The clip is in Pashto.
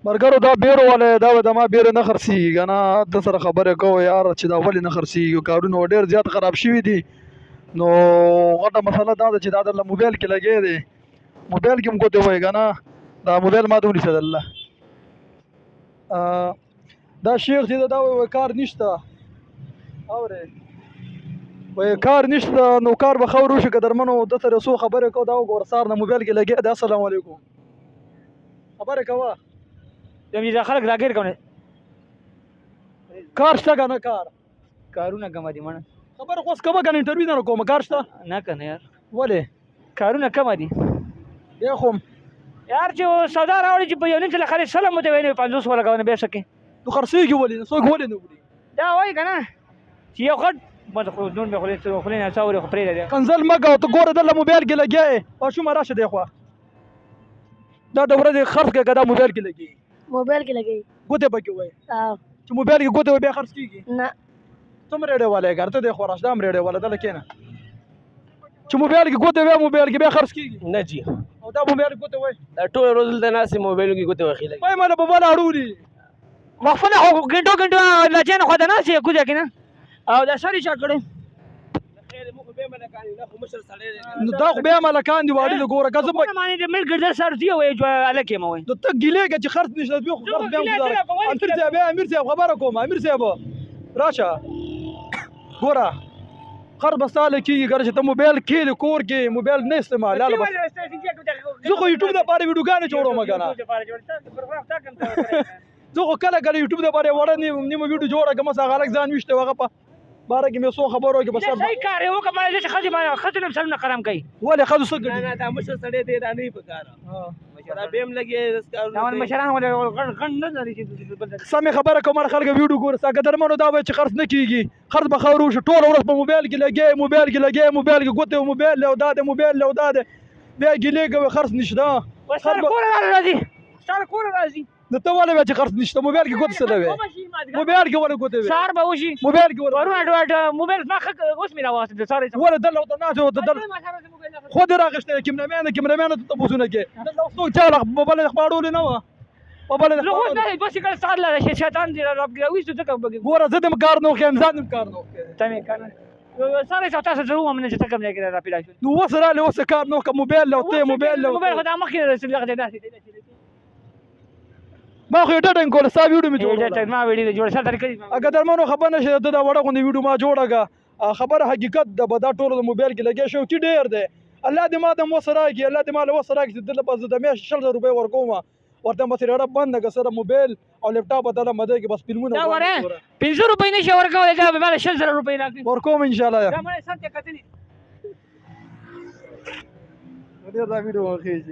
مرګرو دا بیرو والے دا به د ما بیره نه خرڅېږي که نه د سره خبرې کوو یار چې دا ولې نه خرڅېږي کارونه ډېر زیات خراب شوي دي نو غټه مسله دا ده چې دا درله موبایل کې لګی دی موبایل کې هم ګوتې وایي که نه دا موبایل ما ته ونیسه درله دا شیخ چې دا وایي کار نشته اورې وایي کار نشته نو کار به ښه وروشي که درمنو د سره څو خبرې کوو دا وګوره سهار نه موبایل کې لګی دی السلام علیکم خبرې کوه دا خلک راګیر کوي کار شته که نه کار کارونه کم دي مړه خبره خو اوس کوه که نه انټرویو نه کوم کار شته نه کنه یار ولې کارونه کم دي بیا خو یار چې سودا راوړي چې په یو نیم سره خالي سلام مته ویني 500 ولګونه به سکے نو خرڅېږي ولې څوک ولې نه وړي دا وایي کنه چې یو غټ مته خو نون به خو نه څاوري خو پرې دی کنزل مګه ته ګوره دله موبایل کې لګیا ماشومه راشه دی خوا دا د ورځې خرڅ کړه که دا موبایل کې لګي موبایل کې لګي ګوتې پکې وایي چې موبایل کې ګوتې وایي بیا خرڅ کېږي نه ته هم ریډی والی یې ته دی خو راشه دا هم ریډی والی دله کښېنه چې موبایل کې ګوتې وایي موبایل کې بیا خرڅ کېږي نه جی او دا موبایل کې ګوتې وایي دا ټول ورځ دلته ناستې موبایلو کې ګوتې وهي لګي وایي ماله په بله اړولي مخفله خو ګنټو لچین خو د ناسې کوزه کې نه او دا سړی چا کړی نو دا خو بیا ملکان دي واړه ګوره که زه په معنی د ملک ګرځر سر دی وای جو الکه مو وای نو ته ګیلېږه چې خرڅ نشته دوی خو خرڅ بیا هم امیر صاحب امیر صاحب خبره کوم امیر صاحب راشه ګوره خر به ستا له کېږي ګره چې ته موبایل کښېنې کور کې موبایل نه استعمالوه زه خو یوټیوب دپاره ویډیوګانې جوړوم که نه زه خو کله کله یوټیوب دپاره وړه نیمه ویډیو جوړه کړم هغه هلک ځان ویشتی و هغه په باره کې مې څو خبرو کې بس صحیح کار یې وکړه باندې چې ښځې نه سلونه قلم کوي ولې ښځو څه ګټي نه دا مشر سړی دی دا نه وي په کاره دا به هم لګي دا مشران ولې غن نه لري چې سمې خبره کوم خلک ویډیو ګوري ساګه درمنو دا وایي چې خرڅ نه کېږي خرڅ به ښه وروشي ټوله ورځ په موبایل کې لګیا موبایل کې لګیا موبایل کې ګوتې موبایل له دا دی موبایل له دا دی بیا ګیلې کوي خرڅ نشته سر کور راځي سر کور راځي نو ته ولې بیا چې خرڅ نشته موبایل کې ګوتې څه لوي موبایل کې ولې ګوتې وي سهار به وشي موبایل کې ولې ورونه موبایل ما اوس مې راوسته ساري ولې دلته ورته ناست ورته دلته خو دې راغشتی کیمرمانه ته تپوسونه کې دلته اوس څوک چا موبایل خبرولې نه وه موبایل لو خو دا بس کله سهار لا شیطان دې راوګوي څه څه کوي ګوره زه دې کار نه وکړم ځان دې کار نه وکړم تمه کنه ساري تاسو زه ومنه چې تکم نه کړه را پیدا شو نو اوس رالی اوس کار نه وکړم موبایل له ته موبایل له موبایل خدای مخکې رسېږي داسې ما خو یې ډډه کوله ستا ویډیو مې جوړوله ما ویډیو جوړ سره طریقې اګه درمنو خبر نشي د دا وړه غوندې ویډیو ما جوړه کړه خبره حقیقت ده به دا ټولو د موبایل کې لګیا شوقي ډېر دی الله دې ما ته وس راکړي الله دې ما له وس راکړي چې دله بس د میاشتې شل زره روپۍ ورکوم ورته بس رډه بنده که سره موبایل او لیپټاپ به دله مده کې بس فلمونه دا وره 500 روپۍ نشي ورکولی دا به ماله 6 زره روپۍ راکړي ورکوم انشاءالله دا مړی سم ته کتلي ډېر دا ویډیو وخېږي